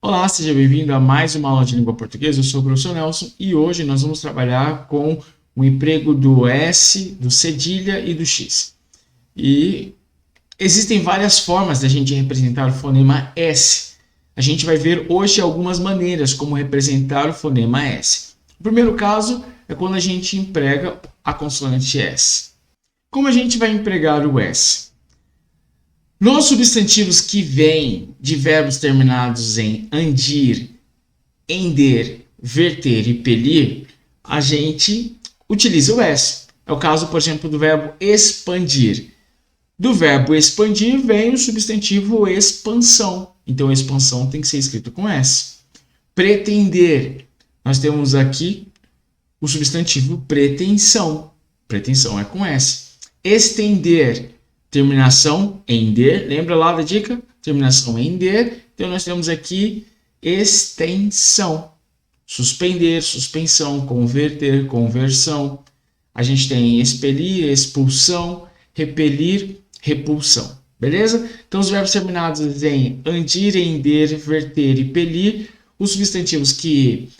Olá, seja bem-vindo a mais uma aula de língua portuguesa. Eu sou o professor Nelson e hoje nós vamos trabalhar com o emprego do S, do cedilha e do X. E existem várias formas da gente representar o fonema S. A gente vai ver hoje algumas maneiras como representar o fonema S. O primeiro caso é quando a gente emprega a consoante S. Como a gente vai empregar o S? Nos substantivos que vêm de verbos terminados em andir, ender, verter e pelir, a gente utiliza o S. É o caso, por exemplo, do verbo expandir. Do verbo expandir vem o substantivo expansão. Então, expansão tem que ser escrito com S. Pretender. Nós temos aqui o substantivo pretensão. Pretensão é com S. Estender. Terminação em der, lembra lá da dica? Terminação em der, então nós temos aqui extensão. Suspender, suspensão, converter, conversão. A gente tem expelir, expulsão, repelir, repulsão. Beleza? Então os verbos terminados em andir, ender, verter e pelir, os substantivos que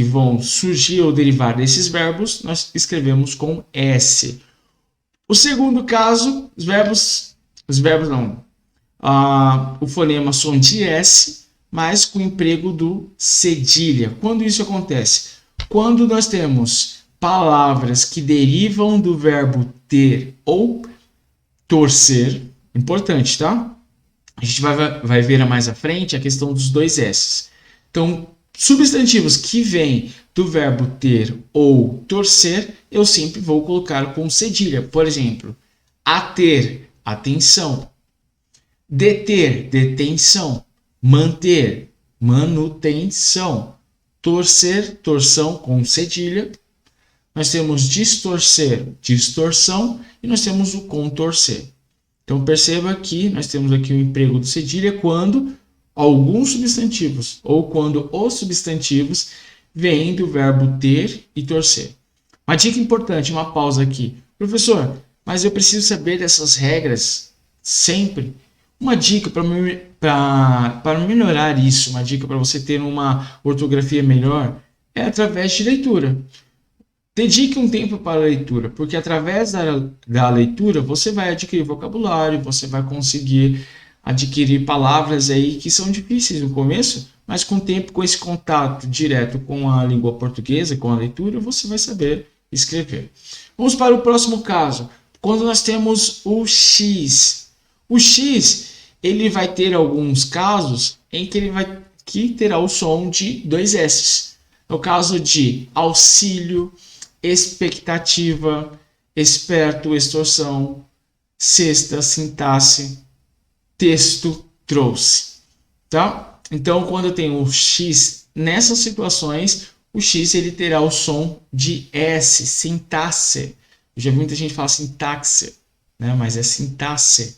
vão surgir ou derivar desses verbos, nós escrevemos com S. O segundo caso, o fonema som de S, mas com o emprego do cedilha. Quando isso acontece? Quando nós temos palavras que derivam do verbo ter ou torcer, importante, tá? A gente vai ver mais à frente a questão dos dois S's. Então, substantivos que vêm do verbo ter ou torcer, eu sempre vou colocar com cedilha. Por exemplo, ater, atenção. Deter, detenção. Manter, manutenção. Torcer, torção com cedilha. Nós temos distorcer, distorção. E nós temos o contorcer. Então, perceba que nós temos aqui o emprego do cedilha quando alguns substantivos ou quando os substantivos vêm do verbo ter e torcer. Uma dica importante, uma pausa aqui. Professor, mas eu preciso saber dessas regras sempre. Uma dica para melhorar isso, uma dica para você ter uma ortografia melhor, é através de leitura. Dedique um tempo para a leitura, porque através da leitura você vai adquirir vocabulário, você vai conseguir adquirir palavras aí que são difíceis no começo, mas com o tempo, com esse contato direto com a língua portuguesa, com a leitura, você vai saber escrever. Vamos para o próximo caso, quando nós temos o X. O X, ele vai ter alguns casos em que terá o som de dois S's. É o caso de auxílio, expectativa, esperto, extorsão, cesta, sintaxe, texto, trouxe, tá? Então, quando eu tenho o X nessas situações, o X ele terá o som de S, sintaxe. Eu já vi muita gente falar sintaxe, né? Mas é sintaxe.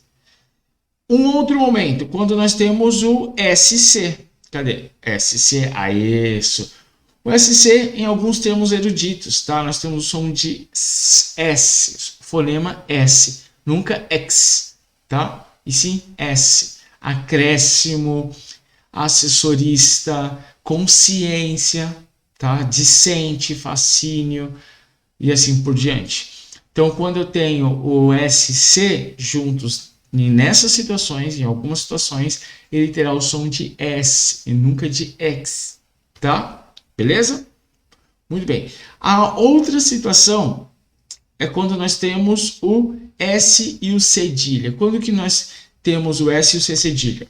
Um outro momento, quando nós temos o SC. Cadê? SC, isso. O SC em alguns termos eruditos, tá? Nós temos o som de S, fonema S, nunca X, tá? E sim S. Acréscimo, assessorista, consciência, tá? Discente, fascínio e assim por diante. Então, quando eu tenho o SC juntos nessas situações, em algumas situações, ele terá o som de S e nunca de X, tá? Beleza? Muito bem. A outra situação é quando nós temos o S e o cedilha. Quando que nós temos o S e o C cedilha?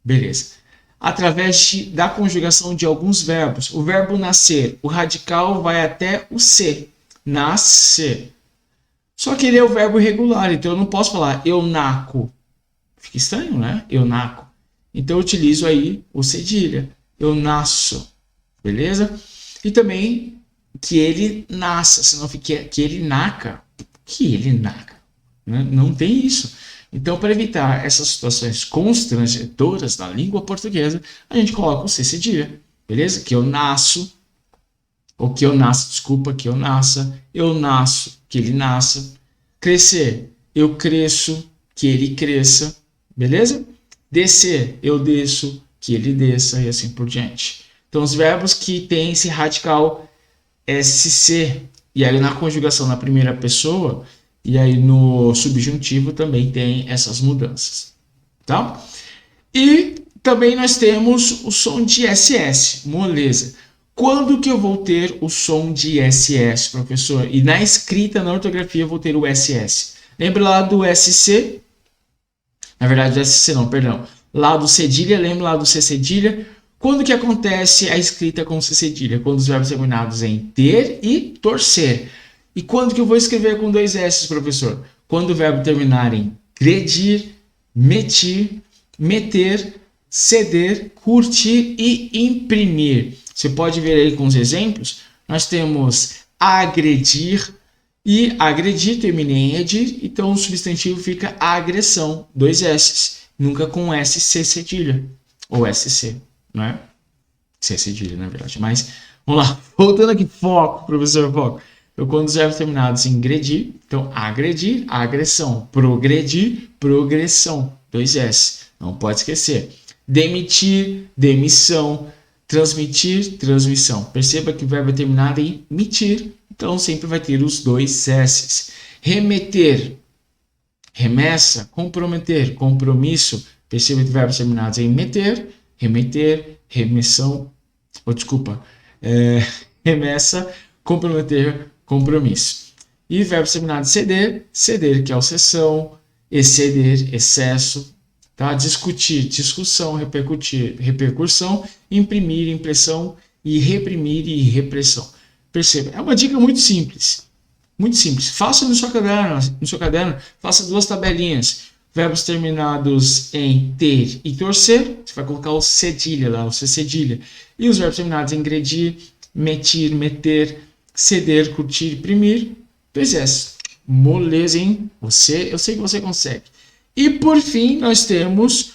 Beleza. Através da conjugação de alguns verbos. O verbo nascer, o radical vai até o C. Nascer. Só que ele é o verbo irregular, então eu não posso falar eu naco. Fica estranho, né? Eu naco. Então eu utilizo aí o cedilha. Eu nasço. Beleza? E também que ele nasça, senão fica que ele naca. Que ele naca. Não tem isso. Então, para evitar essas situações constrangedoras na língua portuguesa, a gente coloca o C cedilha. Beleza? Que eu nasço. Ou que eu nasça, desculpa, que eu nasça. Eu nasço, que ele nasça. Crescer, eu cresço, que ele cresça. Beleza? Descer, eu desço, que ele desça e assim por diante. Então, os verbos que têm esse radical SC, e aí na conjugação na primeira pessoa, e aí no subjuntivo também tem essas mudanças, tá? E também nós temos o som de SS, moleza. Quando que eu vou ter o som de SS, professor? E na escrita, na ortografia, eu vou ter o SS. Lembra lá do SC? Na verdade, do SC não, perdão. Lá do cedilha, lembra lá do C cedilha? Quando que acontece a escrita com C cedilha? Quando os verbos terminados em ter e torcer. E quando que eu vou escrever com dois S, professor? Quando o verbo terminar em gredir, metir, meter, ceder, curtir e imprimir. Você pode ver aí com os exemplos. Nós temos agredir e agredir termina em edir, então o substantivo fica agressão, dois S, nunca com SC cedilha, ou SC, não é? C cedilha, na verdade, mas vamos lá, voltando aqui, foco, professor, foco. Então, quando os verbos terminados em gredir, então agredir, agressão, progredir, progressão, dois S, não pode esquecer. Demitir, demissão, transmitir, transmissão. Perceba que o verbo é terminado em mitir, então sempre vai ter os dois S's. Remeter, remessa, comprometer, compromisso. Perceba que verbos terminados em meter, remeter, remessão, remessa, comprometer, compromisso. E verbos terminados em ceder, ceder, que é o cessão, exceder, excesso, tá? Discutir, discussão, repercutir, repercussão, imprimir, impressão e reprimir e repressão. Perceba, é uma dica muito simples. Muito simples. Faça no seu caderno, faça duas tabelinhas. Verbos terminados em ter e torcer, você vai colocar o cedilha lá, o C cedilha. E os verbos terminados em gredir, metir, meter, ceder, curtir, imprimir, dois S. Moleza, hein? Eu sei que você consegue. E por fim, nós temos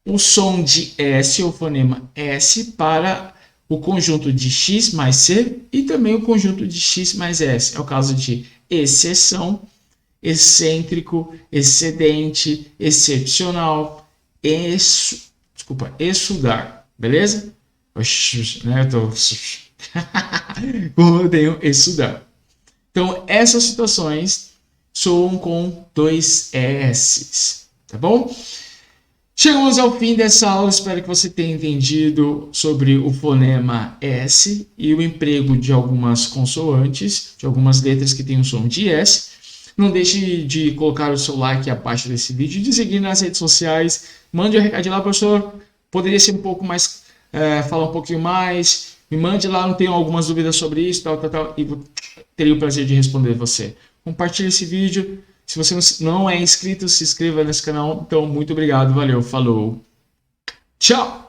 o som de S, o fonema S, para o conjunto de X mais C e também o conjunto de X mais S. É o caso de exceção, excêntrico, excedente, excepcional, exsudar, beleza? Né? Como eu tenho exsudar. Então, essas situações soam com dois S's, tá bom? Chegamos ao fim dessa aula, espero que você tenha entendido sobre o fonema S e o emprego de algumas consoantes, de algumas letras que têm o som de S. Não deixe de colocar o seu like abaixo desse vídeo e de seguir nas redes sociais. Mande um recado lá, professor, poderia ser um pouco mais, falar um pouquinho mais, me mande lá, não tenho algumas dúvidas sobre isso, tal, e teria o prazer de responder você. Compartilhe esse vídeo. Se você não é inscrito, se inscreva nesse canal. Então, muito obrigado, valeu, falou, tchau!